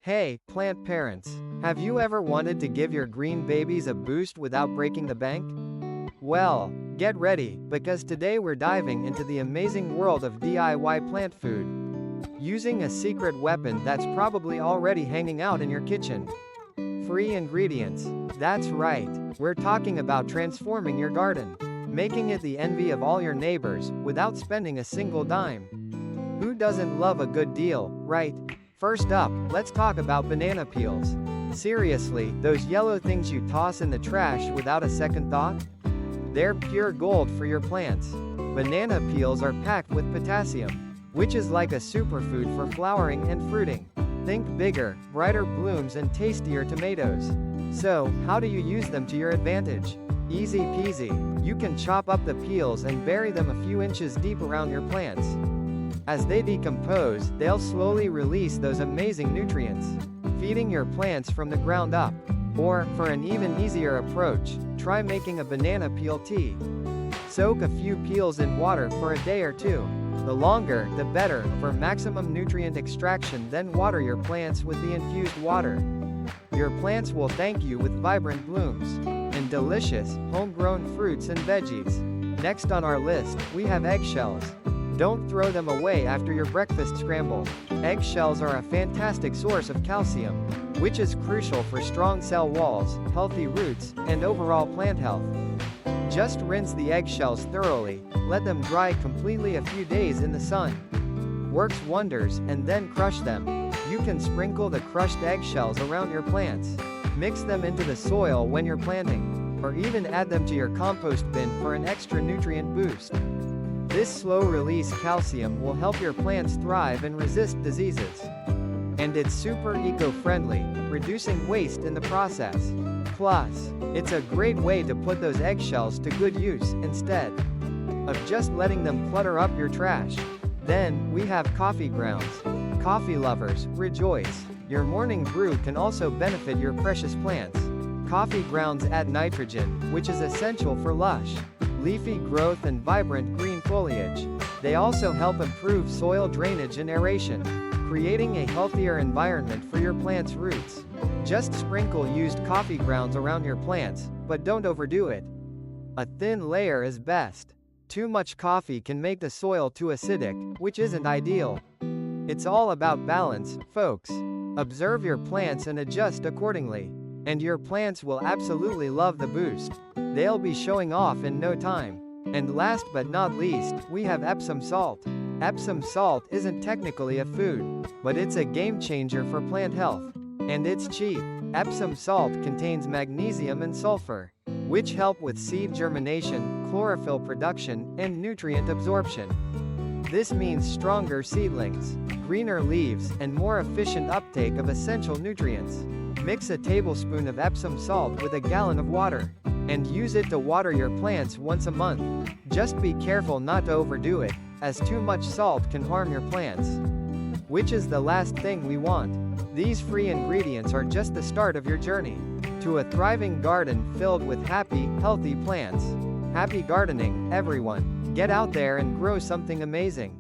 Hey, plant parents. Have you ever wanted to give your green babies a boost without breaking the bank? Well, get ready, because today we're diving into the amazing world of DIY plant food. Using a secret weapon that's probably already hanging out in your kitchen. Free ingredients. That's right, we're talking about transforming your garden. Making it the envy of all your neighbors, without spending a single dime. Who doesn't love a good deal, right? First up, let's talk about banana peels. Seriously, those yellow things you toss in the trash without a second thought? They're pure gold for your plants. Banana peels are packed with potassium, which is like a superfood for flowering and fruiting. Think bigger, brighter blooms and tastier tomatoes. So, how do you use them to your advantage? Easy peasy. You can chop up the peels and bury them a few inches deep around your plants. As they decompose, they'll slowly release those amazing nutrients, feeding your plants from the ground up. Or, for an even easier approach, try making a banana peel tea. Soak a few peels in water for a day or two. The longer, the better, for maximum nutrient extraction. Then water your plants with the infused water. Your plants will thank you with vibrant blooms and delicious, homegrown fruits and veggies. Next on our list, we have eggshells. Don't throw them away after your breakfast scramble. Eggshells are a fantastic source of calcium, which is crucial for strong cell walls, healthy roots, and overall plant health. Just rinse the eggshells thoroughly, let them dry completely a few days in the sun. Works wonders, and then crush them. You can sprinkle the crushed eggshells around your plants. Mix them into the soil when you're planting, or even add them to your compost bin for an extra nutrient boost. This slow-release calcium will help your plants thrive and resist diseases. And it's super eco-friendly, reducing waste in the process. Plus, it's a great way to put those eggshells to good use, instead of just letting them clutter up your trash. Then, we have coffee grounds. Coffee lovers, rejoice! Your morning brew can also benefit your precious plants. Coffee grounds add nitrogen, which is essential for lush, leafy growth and vibrant green foliage. They also help improve soil drainage and aeration, creating a healthier environment for your plant's roots. Just sprinkle used coffee grounds around your plants, but don't overdo it. A thin layer is best. Too much coffee can make the soil too acidic, which isn't ideal. It's all about balance, folks. Observe your plants and adjust accordingly. And your plants will absolutely love the boost. They'll be showing off in no time. And last but not least, we have Epsom salt. Epsom salt isn't technically a food, but it's a game changer for plant health. And it's cheap. Epsom salt contains magnesium and sulfur, which help with seed germination, chlorophyll production, and nutrient absorption. This means stronger seedlings, greener leaves, and more efficient uptake of essential nutrients. Mix a tablespoon of Epsom salt with a gallon of water, and use it to water your plants once a month. Just be careful not to overdo it, as too much salt can harm your plants, which is the last thing we want. These free ingredients are just the start of your journey to a thriving garden filled with happy, healthy plants. Happy gardening, everyone! Get out there and grow something amazing.